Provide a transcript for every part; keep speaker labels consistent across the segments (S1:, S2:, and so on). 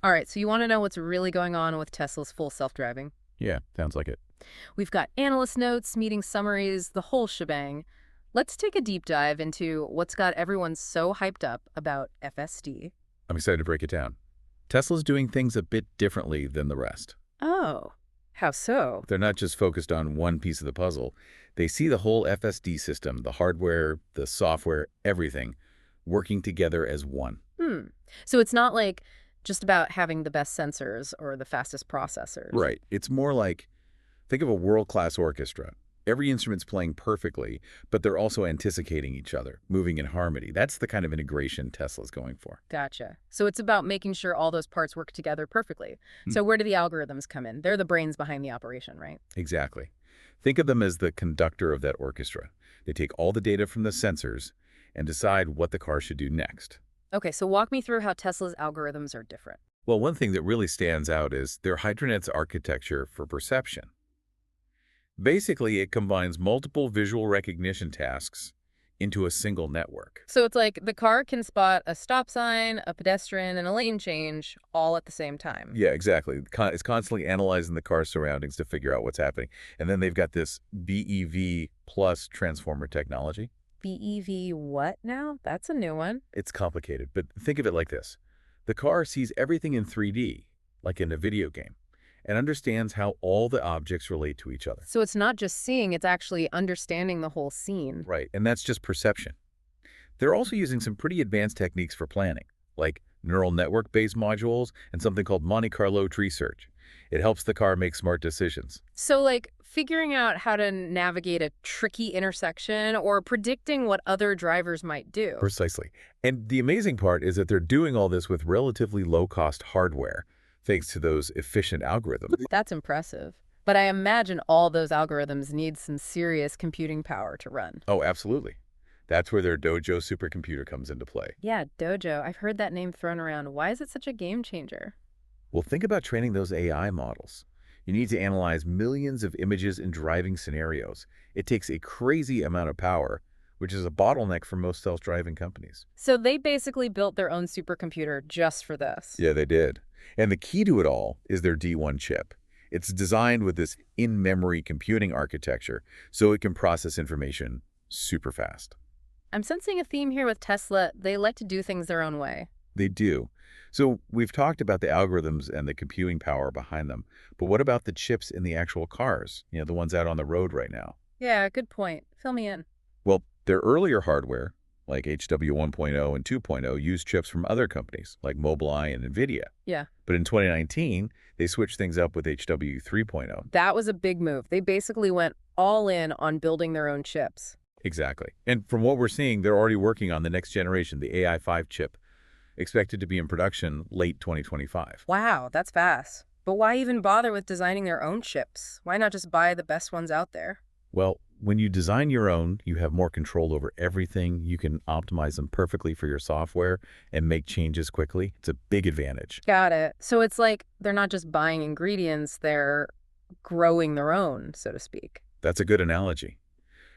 S1: All right, so you want to know what's really going on with Tesla's full self-driving?
S2: Yeah, sounds like it.
S1: We've got analyst notes, meeting summaries, the whole shebang. Let's take a deep dive into what's got everyone so hyped up about FSD.
S2: I'm excited to break it down. Tesla's doing things a bit differently than the rest.
S1: Oh, how so?
S2: They're not just focused on one piece of the puzzle. They see the whole FSD system, the hardware, the software, everything, working together as one.
S1: So it's not like just about having the best sensors or the fastest processors.
S2: Right. It's more like, think of a world-class orchestra. Every instrument's playing perfectly, but they're also anticipating each other, moving in harmony. That's the kind of integration Tesla's going for.
S1: Gotcha. So it's about making sure all those parts work together perfectly. So where do the algorithms come in? They're the brains behind the operation, right?
S2: Exactly. Think of them as the conductor of that orchestra. They take all the data from the sensors and decide what the car should do next.
S1: Okay, so walk me through how Tesla's algorithms are different.
S2: Well, one thing that really stands out is their Hydronet's architecture for perception. Basically, it combines multiple visual recognition tasks into a single network.
S1: So it's like the car can spot a stop sign, a pedestrian, and a lane change all at the same time.
S2: Yeah, exactly. It's constantly analyzing the car's surroundings to figure out what's happening. And then they've got this BEV plus transformer technology.
S1: BEV what now? That's a new one.
S2: It's complicated, but think of it like this. The car sees everything in 3D, like in a video game, and understands how all the objects relate to each other.
S1: So it's not just seeing, it's actually understanding the whole scene.
S2: Right, and that's just perception. They're also using some pretty advanced techniques for planning, like neural network-based modules and something called Monte Carlo tree search. It helps the car make smart decisions.
S1: So like figuring out how to navigate a tricky intersection or predicting what other drivers might do.
S2: Precisely. And the amazing part is that they're doing all this with relatively low-cost hardware, thanks to those efficient algorithms.
S1: That's impressive. But I imagine all those algorithms need some serious computing power to run.
S2: Oh, absolutely. That's where their Dojo supercomputer comes into play.
S1: Yeah, Dojo. I've heard that name thrown around. Why is it such a game changer?
S2: Well, think about training those AI models. You need to analyze millions of images in driving scenarios. It takes a crazy amount of power, which is a bottleneck for most self-driving companies.
S1: So they basically built their own supercomputer just for this.
S2: Yeah, they did. And the key to it all is their D1 chip. It's designed with this in-memory computing architecture so it can process information super fast.
S1: I'm sensing a theme here with Tesla. They like to do things their own way.
S2: They do. So we've talked about the algorithms and the computing power behind them, but what about the chips in the actual cars? You know, the ones out on the road right now?
S1: Yeah, good point. Fill me in.
S2: Well, their earlier hardware, like HW 1.0 and 2.0, used chips from other companies like Mobileye and NVIDIA.
S1: Yeah.
S2: But in 2019, they switched things up with HW 3.0.
S1: That was a big move. They basically went all in on building their own chips.
S2: Exactly. And from what we're seeing, they're already working on the next generation, the AI5 chip, expected to be in production late 2025.
S1: Wow, that's fast. But why even bother with designing their own chips? Why not just buy the best ones out there?
S2: Well, when you design your own, you have more control over everything. You can optimize them perfectly for your software and make changes quickly. It's a big advantage.
S1: Got it. So it's like they're not just buying ingredients, they're growing their own, so to speak.
S2: That's a good analogy.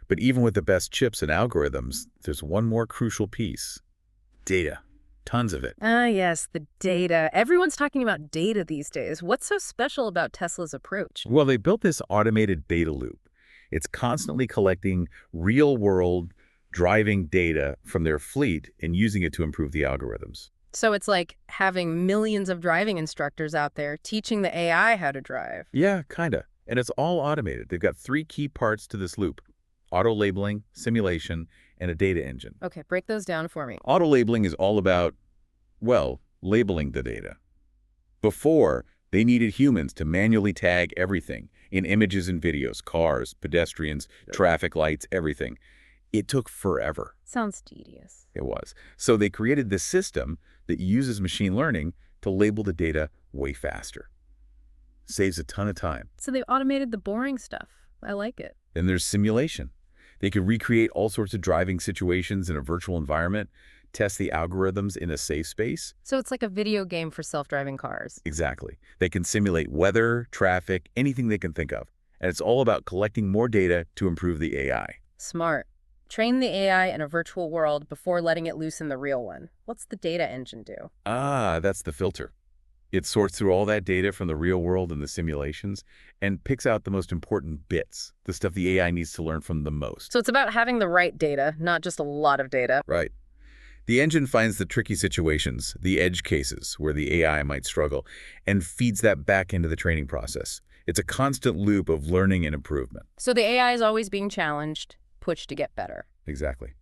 S2: But even with the best chips and algorithms, there's one more crucial piece: data. Tons of it.
S1: Ah, yes, the data. Everyone's talking about data these days. What's so special about Tesla's approach?
S2: Well, they built this automated data loop. It's constantly collecting real-world driving data from their fleet and using it to improve the algorithms.
S1: So it's like having millions of driving instructors out there teaching the AI how to drive.
S2: Yeah, kinda. And it's all automated. They've got 3 key parts to this loop: auto-labeling, simulation, and a data engine.
S1: Okay, break those down for me.
S2: Auto-labeling is all about, well, labeling the data. Before, they needed humans to manually tag everything in images and videos, cars, pedestrians, traffic lights, everything. It took forever.
S1: Sounds tedious.
S2: It was. So they created this system that uses machine learning to label the data way faster. Saves a ton of time.
S1: So they've automated the boring stuff. I like it.
S2: Then there's simulation. They could recreate all sorts of driving situations in a virtual environment, test the algorithms in a safe space.
S1: So it's like a video game for self-driving cars.
S2: Exactly. They can simulate weather, traffic, anything they can think of. And it's all about collecting more data to improve the AI.
S1: Smart. Train the AI in a virtual world before letting it loose in the real one. What's the data engine do?
S2: Ah, that's the filter. It sorts through all that data from the real world and the simulations and picks out the most important bits, the stuff the AI needs to learn from the most.
S1: So it's about having the right data, not just a lot of data.
S2: Right. The engine finds the tricky situations, the edge cases where the AI might struggle, and feeds that back into the training process. It's a constant loop of learning and improvement.
S1: So the AI is always being challenged, pushed to get better.
S2: Exactly.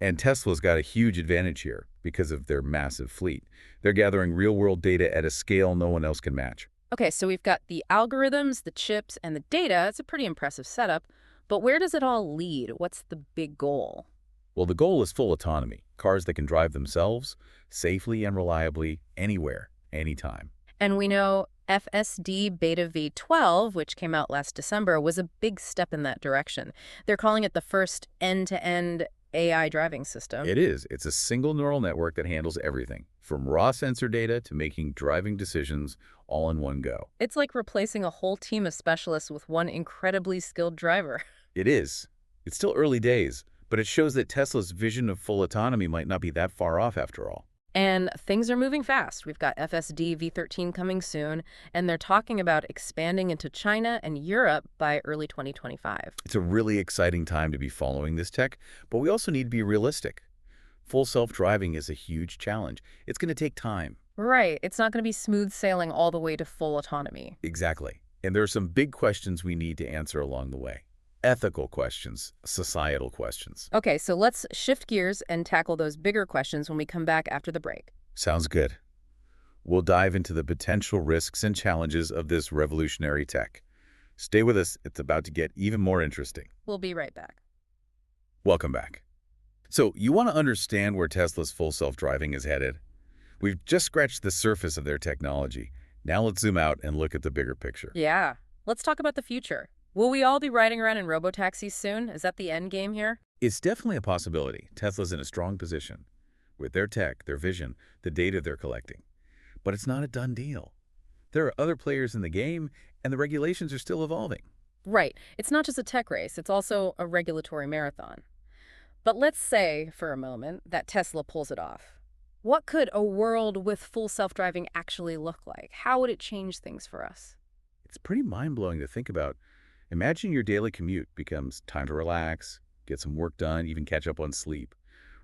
S2: And Tesla's got a huge advantage here because of their massive fleet. They're gathering real-world data at a scale no one else can match.
S1: Okay, so we've got the algorithms, the chips, and the data. It's a pretty impressive setup. But where does it all lead? What's the big goal?
S2: Well, the goal is full autonomy, cars that can drive themselves safely and reliably anywhere, anytime.
S1: And we know FSD Beta V12, which came out last December, was a big step in that direction. They're calling it the first end-to-end AI driving system.
S2: It is. It's a single neural network that handles everything, from raw sensor data to making driving decisions all in one go.
S1: It's like replacing a whole team of specialists with one incredibly skilled driver.
S2: It is. It's still early days, but it shows that Tesla's vision of full autonomy might not be that far off after all.
S1: And things are moving fast. We've got FSD V13 coming soon, and they're talking about expanding into China and Europe by early 2025.
S2: It's a really exciting time to be following this tech, but we also need to be realistic. Full self-driving is a huge challenge. It's going to take time.
S1: Right. It's not going to be smooth sailing all the way to full autonomy.
S2: Exactly. And there are some big questions we need to answer along the way. Ethical questions, societal questions.
S1: Okay, so let's shift gears and tackle those bigger questions when we come back after the break.
S2: Sounds good. We'll dive into the potential risks and challenges of this revolutionary tech. Stay with us. It's about to get even more interesting.
S1: We'll be right back.
S2: Welcome back. So, you want to understand where Tesla's full self-driving is headed? We've just scratched the surface of their technology. Now let's zoom out and look at the bigger picture.
S1: Yeah. Let's talk about the future. Will we all be riding around in Robotaxis soon? Is that the end game here?
S2: It's definitely a possibility. Tesla's in a strong position with their tech, their vision, the data they're collecting. But it's not a done deal. There are other players in the game, and the regulations are still evolving.
S1: Right. It's not just a tech race. It's also a regulatory marathon. But let's say, for a moment, that Tesla pulls it off. What could a world with full self-driving actually look like? How would it change things for us?
S2: It's pretty mind-blowing to think about. Imagine your daily commute becomes time to relax, get some work done, even catch up on sleep.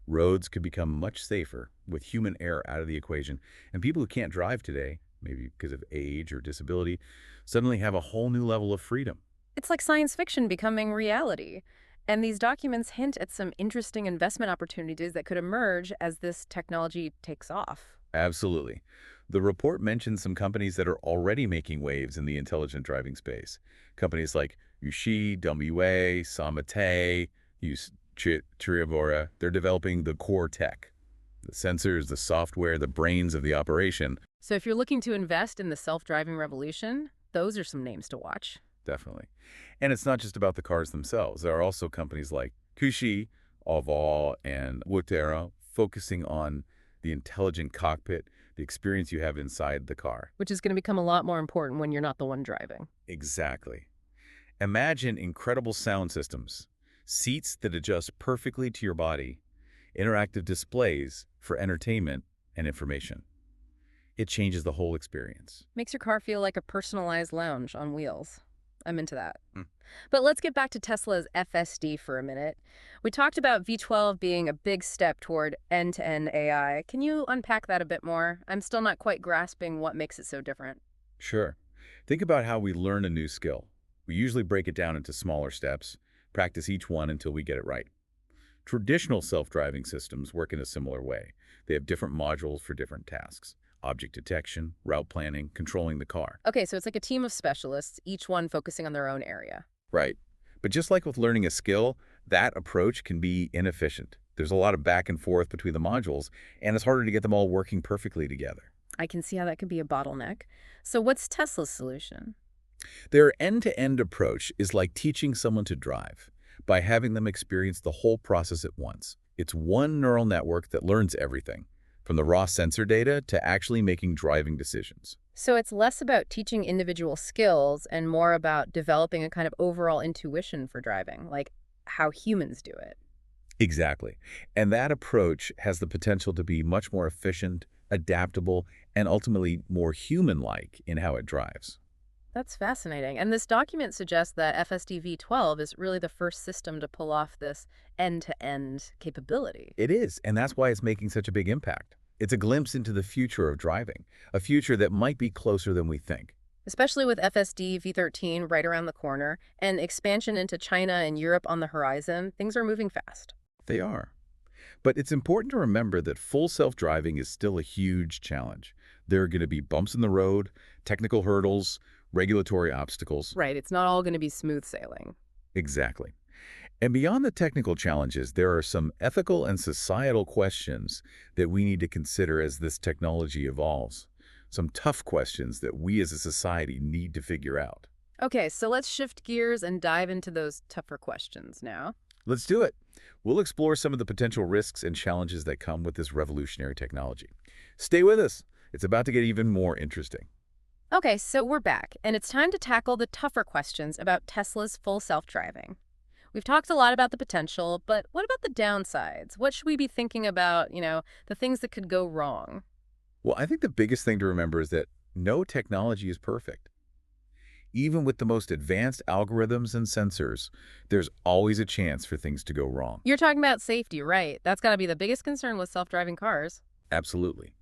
S2: Roads could become much safer with human error out of the equation, and people who can't drive today, maybe because of age or disability, suddenly have a whole new level of freedom.
S1: It's like science fiction becoming reality. And these documents hint at some interesting investment opportunities that could emerge as this technology takes off.
S2: Absolutely. The report mentions some companies that are already making waves in the intelligent driving space. Companies like Yushi, WA, Samate, Chiribora, they're developing the core tech. The sensors, the software, the brains of the operation.
S1: So if you're looking to invest in the self-driving revolution, those are some names to watch.
S2: Definitely. And it's not just about the cars themselves. There are also companies like Kushi, Aval, and Wotero focusing on the intelligent cockpit, the experience you have inside the car.
S1: Which is going to become a lot more important when you're not the one driving.
S2: Exactly. Imagine incredible sound systems, seats that adjust perfectly to your body, interactive displays for entertainment and information. It changes the whole experience.
S1: Makes your car feel like a personalized lounge on wheels. I'm into that. But let's get back to Tesla's FSD for a minute. We talked about V12 being a big step toward end-to-end AI. Can you unpack that a bit more? I'm still not quite grasping what makes it so different.
S2: Sure. Think about how we learn a new skill. We usually break it down into smaller steps, practice each one until we get it right. Traditional self-driving systems work in a similar way. They have different modules for different tasks. Object detection, route planning, controlling the car.
S1: Okay, so it's like a team of specialists, each one focusing on their own area.
S2: Right. But just like with learning a skill, that approach can be inefficient. There's a lot of back and forth between the modules, and it's harder to get them all working perfectly together.
S1: I can see how that could be a bottleneck. So what's Tesla's solution?
S2: Their end-to-end approach is like teaching someone to drive by having them experience the whole process at once. It's one neural network that learns everything, from the raw sensor data to actually making driving decisions.
S1: So it's less about teaching individual skills and more about developing a kind of overall intuition for driving, like how humans do it.
S2: Exactly. And that approach has the potential to be much more efficient, adaptable, and ultimately more human-like in how it drives.
S1: That's fascinating. And this document suggests that FSD V12 is really the first system to pull off this end-to-end capability.
S2: It is, and that's why it's making such a big impact. It's a glimpse into the future of driving, a future that might be closer than we think.
S1: Especially with FSD V13 right around the corner and expansion into China and Europe on the horizon, things are moving fast.
S2: They are. But it's important to remember that full self-driving is still a huge challenge. There are going to be bumps in the road, technical hurdles, regulatory obstacles.
S1: Right, it's not all going to be smooth sailing.
S2: Exactly. And beyond the technical challenges, there are some ethical and societal questions that we need to consider as this technology evolves. Some tough questions that we as a society need to figure out.
S1: Okay, so let's shift gears and dive into those tougher questions now.
S2: Let's do it. We'll explore some of the potential risks and challenges that come with this revolutionary technology. Stay with us. It's about to get even more interesting.
S1: Okay, so we're back, and it's time to tackle the tougher questions about Tesla's full self-driving. We've talked a lot about the potential, but what about the downsides? What should we be thinking about, the things that could go wrong?
S2: Well, I think the biggest thing to remember is that no technology is perfect. Even with the most advanced algorithms and sensors, there's always a chance for things to go wrong.
S1: You're talking about safety, right? That's got to be the biggest concern with self-driving cars.
S2: Absolutely.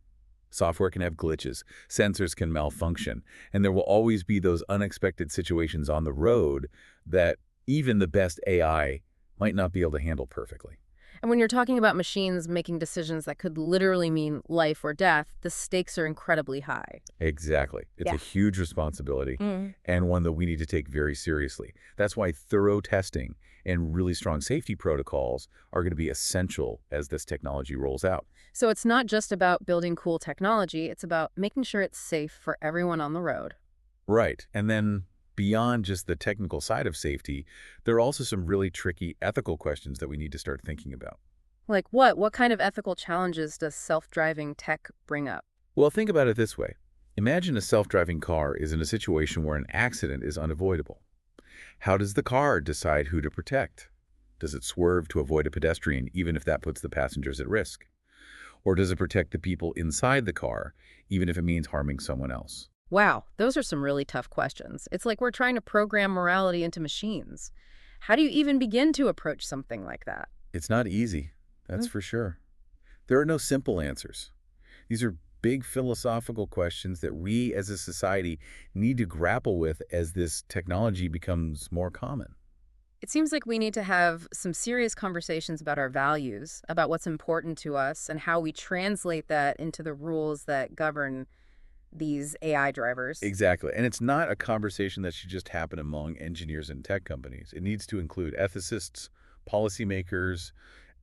S2: Software can have glitches, sensors can malfunction, and there will always be those unexpected situations on the road that even the best AI might not be able to handle perfectly.
S1: And when you're talking about machines making decisions that could literally mean life or death, the stakes are incredibly high.
S2: Exactly. It's a huge responsibility and one that we need to take very seriously. That's why thorough testing and really strong safety protocols are going to be essential as this technology rolls out.
S1: So it's not just about building cool technology, it's about making sure it's safe for everyone on the road.
S2: Right. And then beyond just the technical side of safety, there are also some really tricky ethical questions that we need to start thinking about.
S1: Like what? What kind of ethical challenges does self-driving tech bring up?
S2: Well, think about it this way. Imagine a self-driving car is in a situation where an accident is unavoidable. How does the car decide who to protect? Does it swerve to avoid a pedestrian even if that puts the passengers at risk? Or does it protect the people inside the car even if it means harming someone else?
S1: Wow, those are some really tough questions. It's like we're trying to program morality into machines. How do you even begin to approach something like that?
S2: It's not easy, that's for sure. There are no simple answers. These are big philosophical questions that we as a society need to grapple with as this technology becomes more common.
S1: It seems like we need to have some serious conversations about our values, about what's important to us, and how we translate that into the rules that govern these AI drivers.
S2: Exactly. And it's not a conversation that should just happen among engineers and tech companies. It needs to include ethicists, policymakers,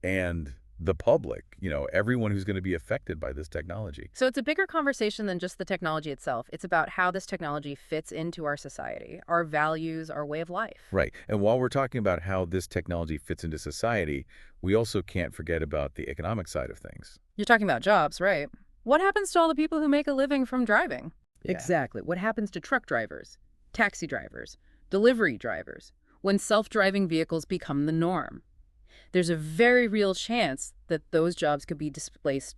S2: and the public, everyone who's going to be affected by this technology.
S1: So it's a bigger conversation than just the technology itself. It's about how this technology fits into our society, our values, our way of life.
S2: Right. And while we're talking about how this technology fits into society, we also can't forget about the economic side of things.
S1: You're talking about jobs, right? What happens to all the people who make a living from driving? Exactly. What happens to truck drivers, taxi drivers, delivery drivers, when self-driving vehicles become the norm? There's a very real chance that those jobs could be displaced,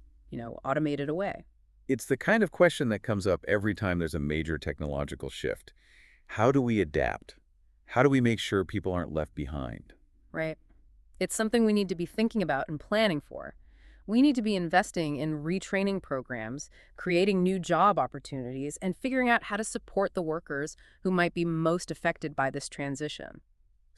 S1: automated away.
S2: It's the kind of question that comes up every time there's a major technological shift. How do we adapt? How do we make sure people aren't left behind?
S1: Right. It's something we need to be thinking about and planning for. We need to be investing in retraining programs, creating new job opportunities, and figuring out how to support the workers who might be most affected by this transition.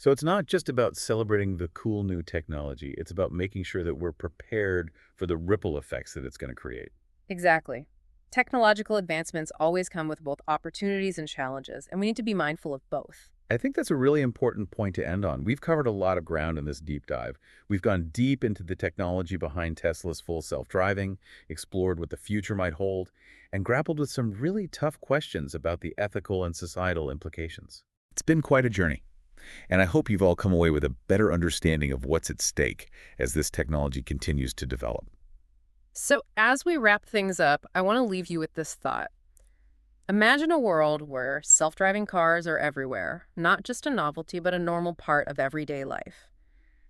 S2: So it's not just about celebrating the cool new technology. It's about making sure that we're prepared for the ripple effects that it's going to create.
S1: Exactly. Technological advancements always come with both opportunities and challenges, and we need to be mindful of both.
S2: I think that's a really important point to end on. We've covered a lot of ground in this deep dive. We've gone deep into the technology behind Tesla's full self-driving, explored what the future might hold, and grappled with some really tough questions about the ethical and societal implications. It's been quite a journey. And I hope you've all come away with a better understanding of what's at stake as this technology continues to develop.
S1: So as we wrap things up, I want to leave you with this thought. Imagine a world where self-driving cars are everywhere, not just a novelty, but a normal part of everyday life.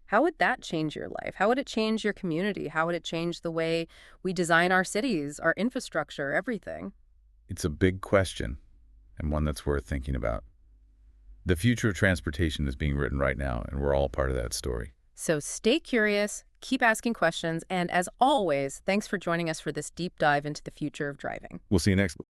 S1: How would that change your life? How would it change your community? How would it change the way we design our cities, our infrastructure, everything?
S2: It's a big question, and one that's worth thinking about. The future of transportation is being written right now, and we're all part of that story.
S1: So stay curious, keep asking questions, and as always, thanks for joining us for this deep dive into the future of driving.
S2: We'll see you next week.